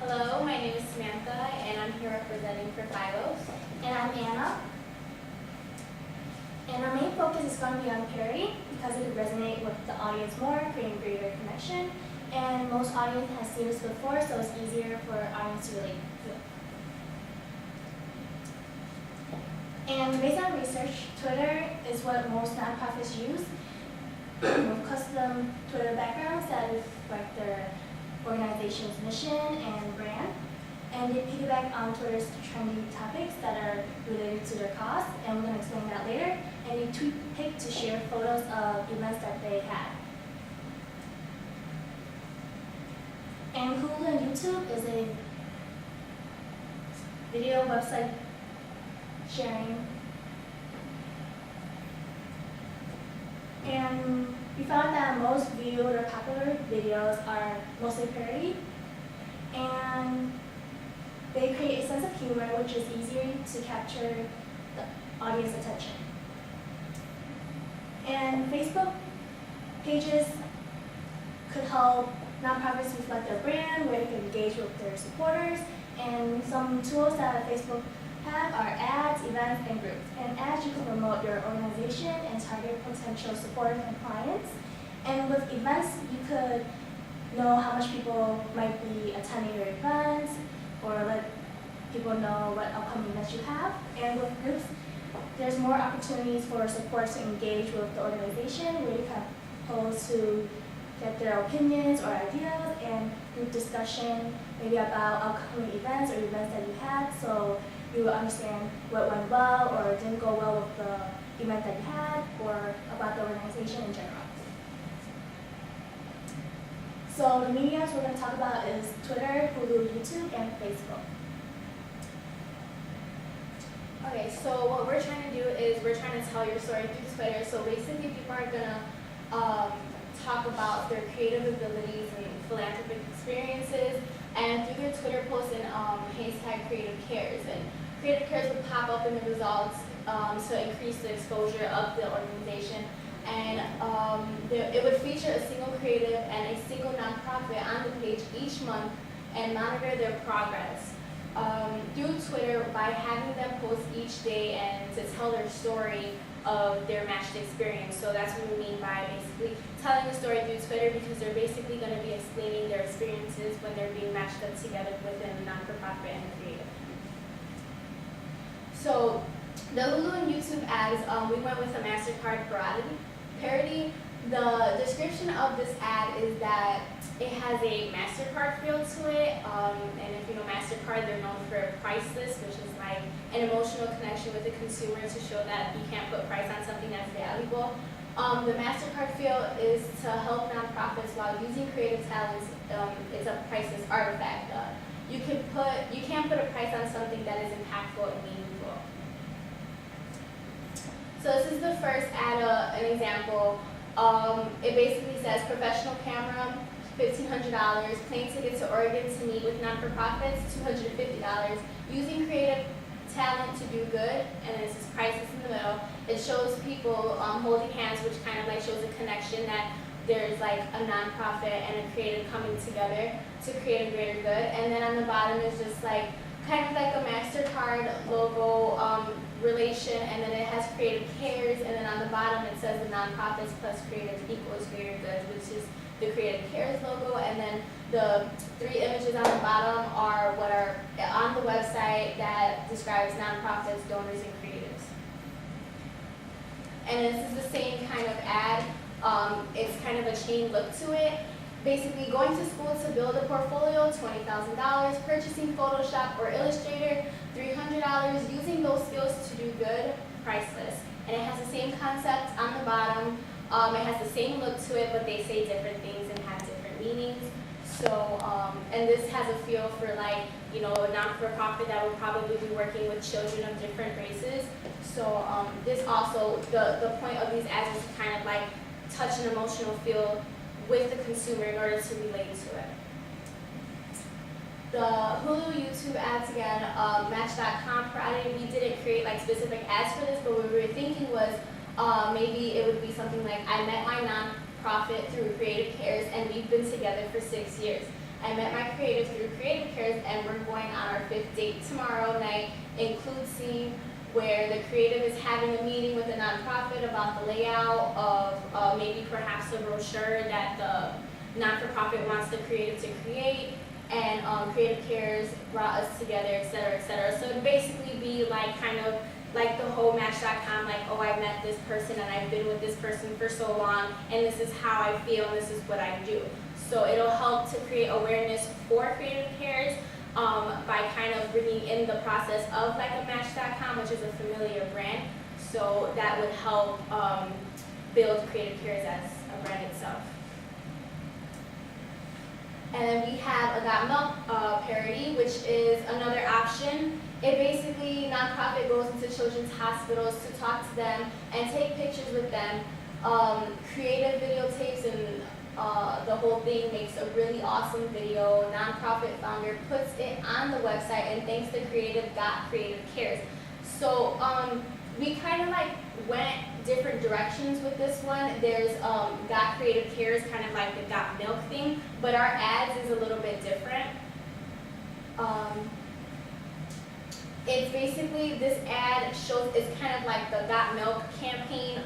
Hello, my name is Samantha, and I'm here representing for Philos. And I'm Anna. And our main focus is going to be on parody because it would resonate with the audience more, creating greater connection. And most audience has seen this before, so it's easier for audience to relate to it. And based on research, Twitter is what most nonprofits use with custom Twitter backgrounds that reflect their organization's mission and brand. And they piggyback on Twitter's trendy topics that are related to their cause, and we're going to explain that later. And they tweet pick to share photos of events that they had. And Hulu and YouTube is a video website sharing. And we found that most viewed or popular videos are mostly parody, and they create a sense of humor which is easier to capture the audience attention. And Facebook pages could help nonprofits reflect their brand, where they can engage with their supporters, and some tools that Facebook have are ads, events, and groups. And ads, you can promote your organization and target potential supporters and clients. And with events, you could know how much people might be attending your events, or let people know what upcoming events you have. And with groups, there's more opportunities for supporters to engage with the organization, where you can pose to get their opinions or ideas, and group discussion maybe about upcoming events or events that you had, so you will understand what went well or didn't go well with the event that you had, or about the organization in general. So the mediums we're going to talk about is Twitter, Hulu, YouTube, and Facebook. Okay, so what we're trying to do is we're trying to tell your story through Twitter. So basically, people are gonna talk about their creative abilities and philanthropic experiences, and through their Twitter posts and hashtag CreativeCares. And CreativeCares would pop up in the results to increase the exposure of the organization. And it would feature a single creative and a single nonprofit on the page each month and monitor their progress. Through Twitter, by having them post each day and to tell their story of their matched experience. So that's what we mean by basically telling the story through Twitter, because they're basically going to be explaining their experiences when they're being matched up together within the non-for-profit and the creative. So the Hulu and YouTube ads, we went with a MasterCard parody. The description of this ad is that it has a MasterCard feel to it, and if you know MasterCard, they're known for priceless, which is like an emotional connection with the consumer to show that you can't put price on something that's valuable. The MasterCard feel is to help nonprofits while using creative talents. It's a priceless artifact. You can't put a price on something that is impactful and meaningful. So this is the first ad, an example. It basically says professional camera, $1,500, plane ticket to Oregon to meet with non-for-profits, $250, using creative talent to do good, and then it says prices in the middle. It shows people holding hands, which kind of like shows a connection that there's like a nonprofit and a creative coming together to create a greater good. And then on the bottom is just like kind of like a MasterCard logo relation, and then it has CreativeCares, and then on the bottom it says the nonprofits plus creative equals greater good, which is the CreativeCares logo. And then the 3 images on the bottom are what are on the website that describes nonprofits, donors, and creatives. And this is the same kind of ad. It's kind of a chain look to it. Basically, going to school to build a portfolio, $20,000, purchasing Photoshop or Illustrator, $300, using those skills to do good, priceless. And it has the same concept on the bottom. It has the same look to it, but they say different things and have different meanings. So, and this has a feel for like, you know, a not-for-profit that would probably be working with children of different races. So this also, the point of these ads is to kind of like touch an emotional feel with the consumer in order to relate to it. The Hulu YouTube ads again, Match.com Friday, we didn't create like specific ads for this, but what we were thinking was maybe it would be something like, I met my nonprofit through CreativeCares and we've been together for 6 years. I met my creative through CreativeCares, and we're going on our 5th date tomorrow night. Include scene where the creative is having a meeting with a nonprofit about the layout of maybe perhaps a brochure that the not-for-profit wants the creative to create, and CreativeCares brought us together, et cetera, et cetera. So it'd basically be like kind of like the whole Match.com, like, oh, I met this person and I've been with this person for so long, and this is how I feel and this is what I do. So it'll help to create awareness for CreativeCares by kind of bringing in the process of like a Match.com, which is a familiar brand. So that would help build CreativeCares as a brand itself. And then we have a Got Milk parody, which is another option. It basically, nonprofit goes into children's hospitals to talk to them and take pictures with them. Creative videotapes and the whole thing, makes a really awesome video. Nonprofit founder puts it on the website and thanks to Creative got CreativeCares. So we kind of like went different directions with this one. There's got CreativeCares, kind of like the Got Milk thing, but our ads is a little bit different. It's basically, this ad shows, it's kind of like the Got Milk campaign.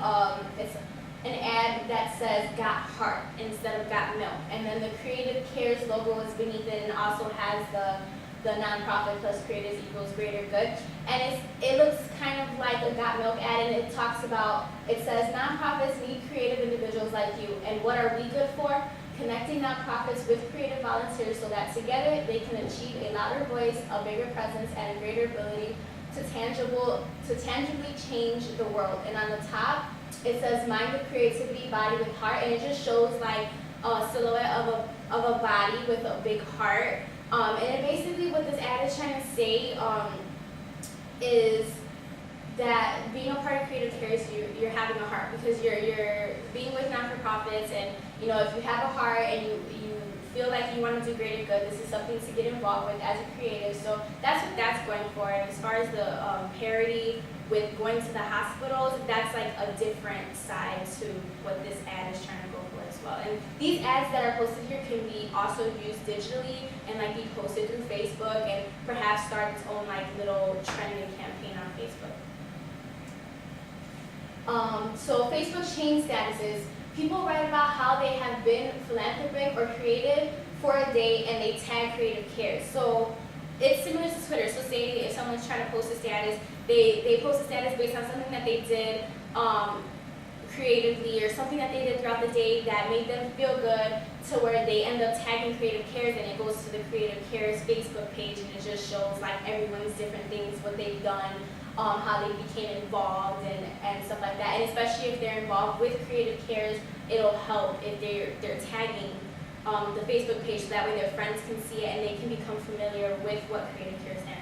It's an ad that says Got Heart instead of Got Milk. And then the CreativeCares logo is beneath it and also has the nonprofit plus creatives equals greater good. And it looks kind of like a Got Milk ad, and it talks about, it says nonprofits need creative individuals like you. And what are we good for? Connecting nonprofits with creative volunteers so that together they can achieve a louder voice, a bigger presence, and a greater ability to tangibly change the world. And on the top, it says mind with creativity, body with heart, and it just shows like a silhouette of a body with a big heart. And it basically, what this ad is trying to say is that being a part of CreativeCares, you're having a heart, because you're being with not-for-profits, and you know, if you have a heart and you feel like you want to do greater good, this is something to get involved with as a creative. So that's what that's going for. And as far as the parody with going to the hospitals, that's like a different side to what this ad is trying to go for as well. And these ads that are posted here can be also used digitally and like be posted through Facebook and perhaps start its own like little trending campaign on Facebook. So Facebook chain statuses. People write about how they have been philanthropic or creative for a day and they tag CreativeCares. So it's similar to Twitter. So say if someone's trying to post a status, they post a status based on something that they did creatively or something that they did throughout the day that made them feel good, to where they end up tagging CreativeCares, and it goes to the CreativeCares Facebook page, and it just shows like everyone's different things, what they've done, how they became involved and stuff like that. And especially if they're involved with CreativeCares, it'll help if they're tagging the Facebook page, so that way their friends can see it and they can become familiar with what CreativeCares stands